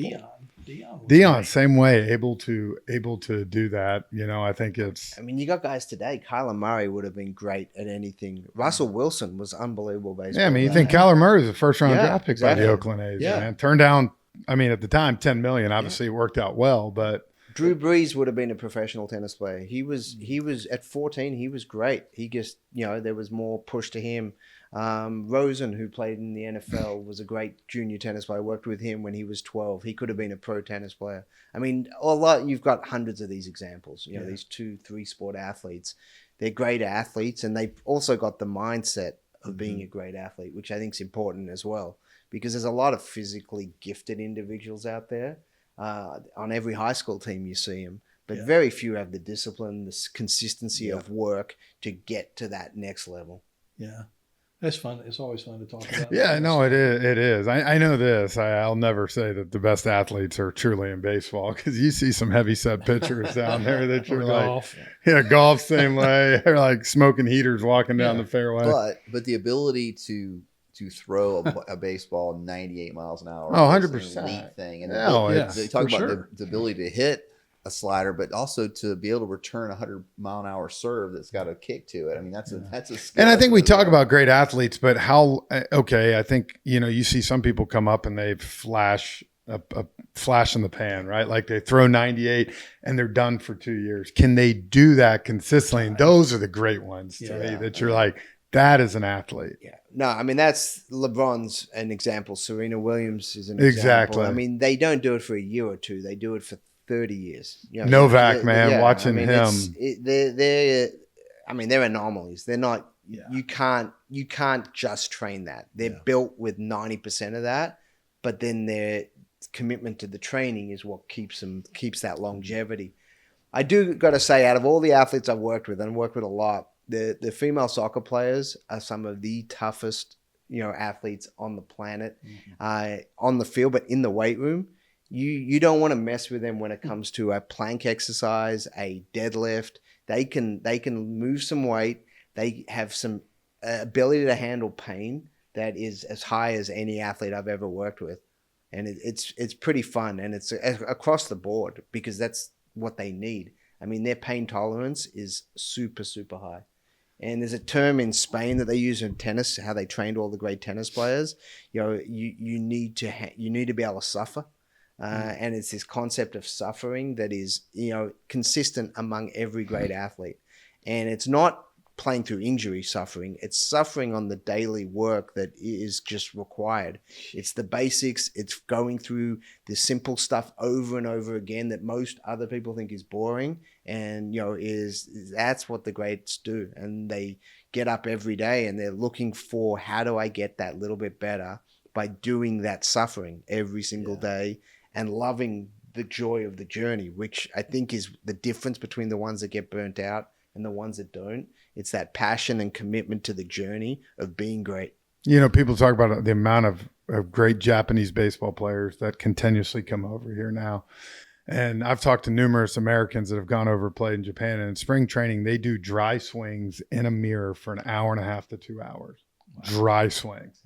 Dion, same way, able to do that. I think it's. I mean, you got guys today. Kyler Murray would have been great at anything. Russell Wilson was unbelievable baseball. Yeah, I mean, you think Kyler Murray was a first-round draft pick by the Oakland A's, man. Turned down. I mean, at the time, $10 million. Obviously, it worked out well, but. Drew Brees would have been a professional tennis player. He was at 14. He was great. He just there was more push to him. Rosen, who played in the NFL, was a great junior tennis player. I worked with him when he was 12. He could have been a pro tennis player. I mean, you've got hundreds of these examples. These 2-3 sport athletes. They're great athletes, and they've also got the mindset of being a great athlete, which I think is important as well, because there's a lot of physically gifted individuals out there. On every high school team, you see them, but very few have the discipline, the consistency of work to get to that next level. Yeah. That's fun. It's always fun to talk about. Yeah, no, it is. I know this. I'll never say that the best athletes are truly in baseball because you see some heavy set pitchers down there that you're like, golf. Golf same way. They're like smoking heaters walking down the fairway. But the ability to throw a baseball 98 miles an hour. 100%. Elite thing. And they talk about the ability to hit a slider, but also to be able to return 100-mile-an-hour serve that's got a kick to it. I mean, that's a skill. And I think we talk about great athletes, but I think, you see some people come up and they flash a flash in the pan, right? Like they throw 98 and they're done for 2 years. Can they do that consistently? And those are the great ones to me that you're like, that is an athlete. Yeah. No, I mean, that's LeBron's an example. Serena Williams is an Exactly. example. I mean, they don't do it for a year or two. They do it for 30 years. You know, Novak, man, watching him. They're anomalies. They're not, you can't just train that. They're built with 90% of that, but then their commitment to the training is what keeps that longevity. I do got to say, out of all the athletes I've worked with, and I've worked with a lot, the female soccer players are some of the toughest, athletes on the planet, on the field, but in the weight room. You don't want to mess with them when it comes to a plank exercise, a deadlift. They can move some weight. They have some ability to handle pain that is as high as any athlete I've ever worked with, and it's pretty fun, and it's across the board because that's what they need. I mean, their pain tolerance is super, super high. And there's a term in Spain that they use in tennis, how they trained all the great tennis players. You need to be able to suffer. And it's this concept of suffering that is, consistent among every great athlete. And it's not playing through injury suffering. It's suffering on the daily work that is just required. It's the basics. It's going through the simple stuff over and over again that most other people think is boring. And, that's what the greats do. And they get up every day and they're looking for, how do I get that little bit better by doing that suffering every single day and loving the joy of the journey, which I think is the difference between the ones that get burnt out and the ones that don't. It's that passion and commitment to the journey of being great. People talk about the amount of great Japanese baseball players that continuously come over here now. And I've talked to numerous Americans that have gone over and played in Japan. And in spring training, they do dry swings in a mirror for an hour and a half to 2 hours. Wow. Dry swings.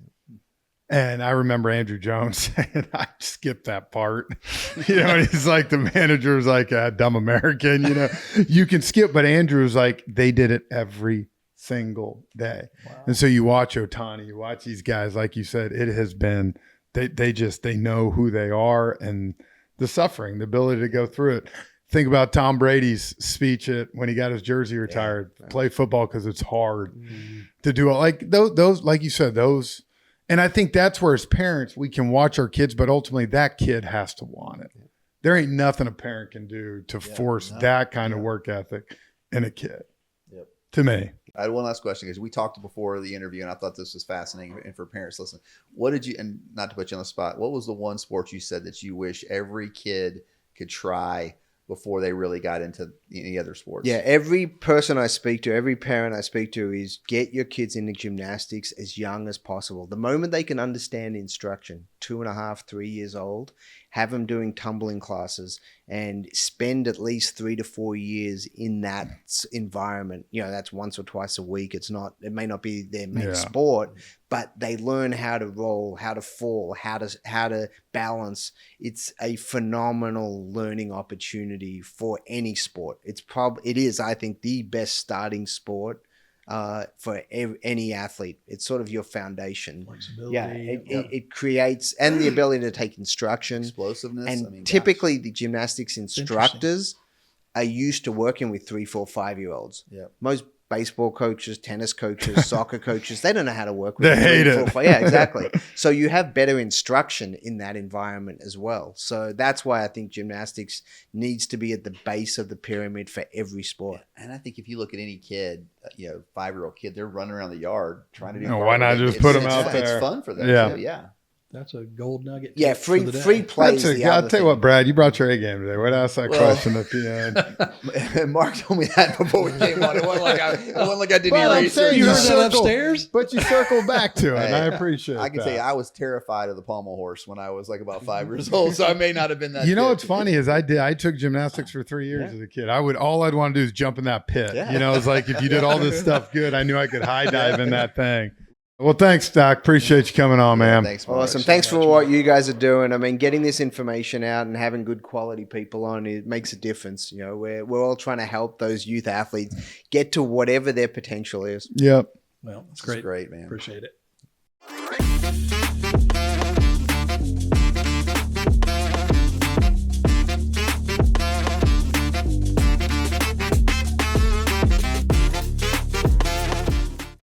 And I remember Andrew Jones saying, I skipped that part. And he's like, the manager's like, dumb American, you can skip. But Andrew's like, they did it every single day. Wow. And so you watch Ohtani, you watch these guys, like you said, it has been, they know who they are and the suffering, the ability to go through it. Think about Tom Brady's speech when he got his jersey retired, play football because it's hard to do it. Like those, like you said, those. And I think that's where as parents, we can watch our kids, but ultimately that kid has to want it. There ain't nothing a parent can do to force that kind of work ethic in a kid, to me. I had one last question because we talked before the interview and I thought this was fascinating. And for parents listening, what did you, and not to put you on the spot, what was the one sport you said that you wish every kid could try before they really got into any other sports? Yeah, every person I speak to, every parent I speak to is get your kids into gymnastics as young as possible. The moment they can understand instruction, 2.5, 3 years old, have them doing tumbling classes and spend at least 3 to 4 years in that environment. That's once or twice a week. It may not be their main sport, but they learn how to roll, how to fall, how to balance. It's a phenomenal learning opportunity for any sport. It is, I think, the best starting sport for any athlete. It's sort of your foundation. It creates, and the ability to take instruction, explosiveness, and typically the gymnastics instructors are used to working with 3, 4, 5-year-olds. Most baseball coaches, tennis coaches, soccer coaches, they don't know how to work with they hate it. Yeah, exactly. So you have better instruction in that environment as well. So that's why I think gymnastics needs to be at the base of the pyramid for every sport. And I think if you look at any kid, 5-year-old kid, they're running around the yard trying to do. Why not just put them out there? It's fun for them. Yeah. That's a gold nugget. Yeah, free plays. I'll tell you what, Brad, you brought your A game today. What asked that question at the end? Mark told me that before we came on. It wasn't like I didn't even research. You heard that upstairs? But you circled back to it. I appreciate it. I can tell you, I was terrified of the pommel horse when I was like about 5 years old, so I may not have been that. What's funny is I took gymnastics for 3 years as a kid. all I'd want to do is jump in that pit. It's like if you did all this stuff good, I knew I could high dive in that thing. Well, thanks, Doc. Appreciate you coming on, man. Thanks, awesome. Thanks for what you guys are doing. I mean, getting this information out and having good quality people on, it makes a difference. We're all trying to help those youth athletes get to whatever their potential is. Yep. Well, that's great. Great, man. Appreciate it.